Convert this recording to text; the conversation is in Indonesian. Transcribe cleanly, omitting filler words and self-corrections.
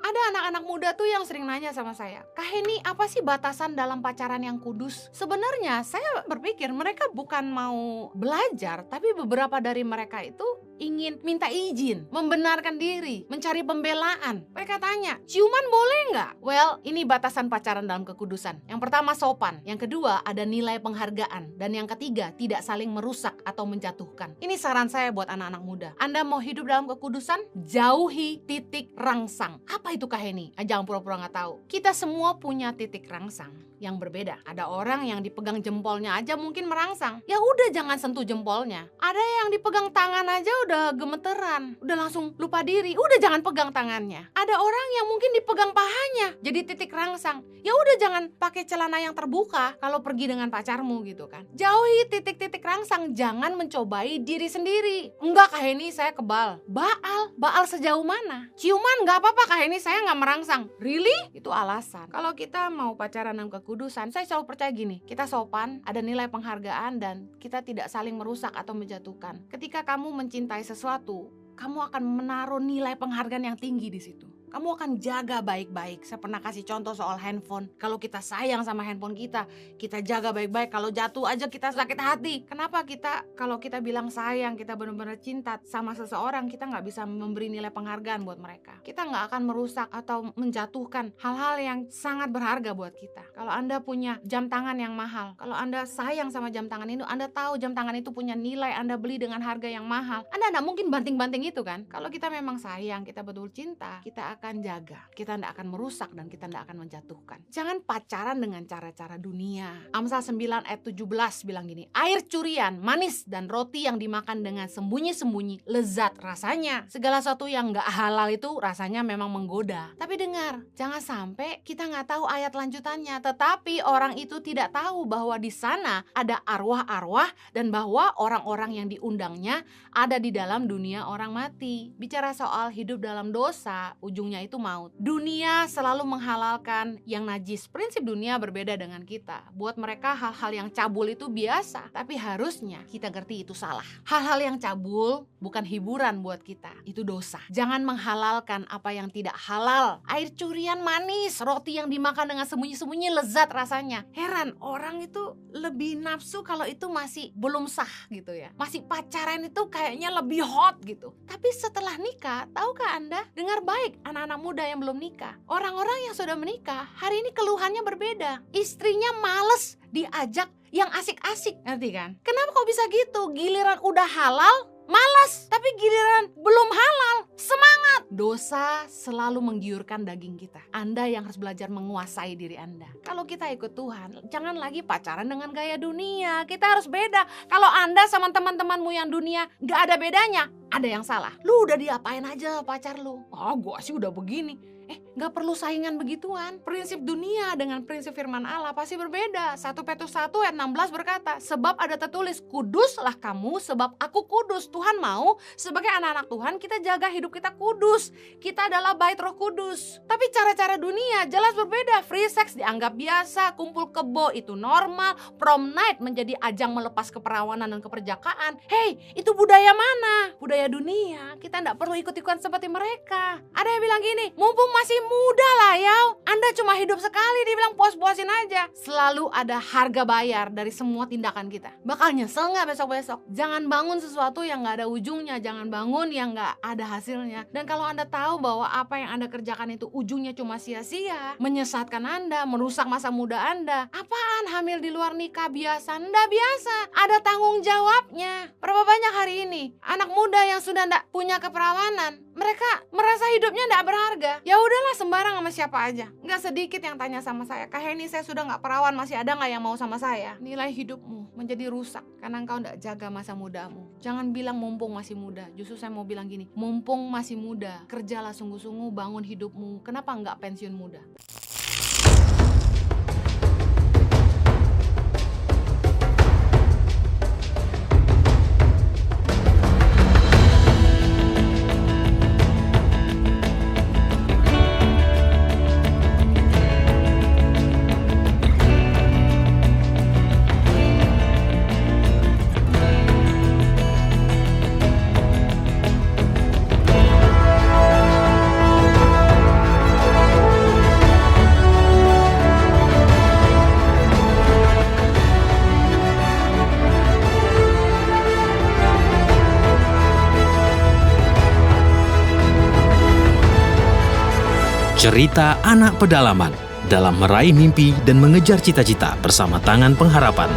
Ada anak-anak muda tuh yang sering nanya sama saya, Kak Heni, apa sih batasan dalam pacaran yang kudus? Sebenarnya saya berpikir mereka bukan mau belajar, tapi beberapa dari mereka itu ingin minta izin, membenarkan diri, mencari pembelaan. Mereka tanya, ciuman boleh nggak? Well, ini batasan pacaran dalam kekudusan. Yang pertama sopan, yang kedua ada nilai penghargaan, dan yang ketiga tidak saling merusak atau menjatuhkan. Ini saran saya buat anak-anak muda. Anda mau hidup dalam kekudusan? Jauhi titik rangsang. Apa itu Kak Heni? Jangan pura-pura nggak tahu. Kita semua punya titik rangsang yang berbeda. Ada orang yang dipegang jempolnya aja mungkin merangsang. Ya udah jangan sentuh jempolnya. Ada yang dipegang tangan aja udah gemeteran, udah langsung lupa diri. Udah jangan pegang tangannya. Ada orang yang mungkin dipegang pahanya jadi titik rangsang. Ya udah jangan pakai celana yang terbuka kalau pergi dengan pacarmu gitu kan. Jauhi titik-titik rangsang, jangan mencobai diri sendiri. Enggak Kak Heni, saya kebal. Baal sejauh mana? Ciuman nggak apa-apa Kak Heni, saya nggak merangsang. Really? Itu alasan. Kalau kita mau pacaran dalam kekudusan, saya selalu percaya gini, kita sopan, ada nilai penghargaan, dan kita tidak saling merusak atau menjatuhkan. Ketika kamu mencintai sesuatu, kamu akan menaruh nilai penghargaan yang tinggi di situ. Kamu akan jaga baik-baik. Saya pernah kasih contoh soal handphone. Kalau kita sayang sama handphone kita jaga baik-baik. Kalau jatuh aja kita sakit hati. Kenapa kalau kita bilang sayang, kita benar-benar cinta sama seseorang, kita nggak bisa memberi nilai penghargaan buat mereka. Kita nggak akan merusak atau menjatuhkan hal-hal yang sangat berharga buat kita. Kalau Anda punya jam tangan yang mahal, kalau Anda sayang sama jam tangan itu, Anda tahu jam tangan itu punya nilai, Anda beli dengan harga yang mahal, Anda nggak mungkin banting-banting itu kan. Kalau kita memang sayang, kita betul cinta, kita akan jaga, kita tidak akan merusak, dan kita tidak akan menjatuhkan. Jangan pacaran dengan cara-cara dunia. Amsal 9 ayat 17 bilang gini, air curian, manis, dan roti yang dimakan dengan sembunyi-sembunyi lezat rasanya. Segala sesuatu yang gak halal itu rasanya memang menggoda. Tapi dengar, jangan sampai kita gak tahu ayat lanjutannya, tetapi orang itu tidak tahu bahwa di sana ada arwah-arwah, dan bahwa orang-orang yang diundangnya ada di dalam dunia orang mati. Bicara soal hidup dalam dosa, ujungnya itu maut. Dunia selalu menghalalkan yang najis. Prinsip dunia berbeda dengan kita. Buat mereka hal-hal yang cabul itu biasa, tapi harusnya kita ngerti itu salah. Hal-hal yang cabul bukan hiburan buat kita, itu dosa. Jangan menghalalkan apa yang tidak halal. Air curian manis, roti yang dimakan dengan sembunyi-sembunyi lezat rasanya. Heran, orang itu lebih nafsu kalau itu masih belum sah gitu ya. Masih pacaran itu kayaknya lebih hot gitu. Tapi setelah nikah, tahukah Anda? Dengar baik anak-anak muda yang belum nikah. Orang-orang yang sudah menikah, hari ini keluhannya berbeda. Istrinya males diajak yang asik-asik, ngerti kan? Kenapa kok bisa gitu? Giliran udah halal, malas. Tapi giliran belum halal, semangat. Dosa selalu menggiurkan daging kita. Anda yang harus belajar menguasai diri Anda. Kalau kita ikut Tuhan, jangan lagi pacaran dengan gaya dunia. Kita harus beda. Kalau Anda sama teman-temanmu yang dunia gak ada bedanya, ada yang salah. Lu udah diapain aja pacar lu? Gua sih udah begini. Gak perlu saingan begituan. Prinsip dunia dengan prinsip firman Allah pasti berbeda. 1 Petrus 1 ayat 16 berkata, sebab ada tertulis, kuduslah kamu sebab aku kudus. Tuhan mau sebagai anak-anak Tuhan kita jaga hidup kita kudus. Kita adalah bait Roh Kudus. Tapi cara-cara dunia jelas berbeda. Free sex dianggap biasa, kumpul kebo itu normal, prom night menjadi ajang melepas keperawanan dan keperjakaan. Hey, itu budaya mana? Budaya dunia. Kita gak perlu ikut-ikutan seperti mereka. Ada yang bilang gini, mumpung masih muda lah ya, Anda cuma hidup sekali, dibilang puas-puasin aja. Selalu ada harga bayar dari semua tindakan kita. Bakal nyesel gak besok-besok? Jangan bangun sesuatu yang gak ada ujungnya. Jangan bangun yang gak ada hasilnya. Dan kalau Anda tahu bahwa apa yang Anda kerjakan itu ujungnya cuma sia-sia, menyesatkan Anda, merusak masa muda Anda. Apaan hamil di luar nikah biasa? Nggak biasa. Ada tanggung jawabnya. Berapa banyak hari ini anak muda yang sudah nggak punya keperawanan, mereka merasa hidupnya nggak berharga. Ya udahlah, sembarang sama siapa aja. Nggak sedikit yang tanya sama saya, Kak Heni, saya sudah nggak perawan, masih ada nggak yang mau sama saya? Nilai hidupmu menjadi rusak karena engkau nggak jaga masa mudamu. Jangan bilang mumpung masih muda. Justru saya mau bilang gini, mumpung masih muda, kerjalah sungguh-sungguh, bangun hidupmu. Kenapa nggak pensiun muda? Cerita anak pedalaman dalam meraih mimpi dan mengejar cita-cita bersama Tangan Pengharapan.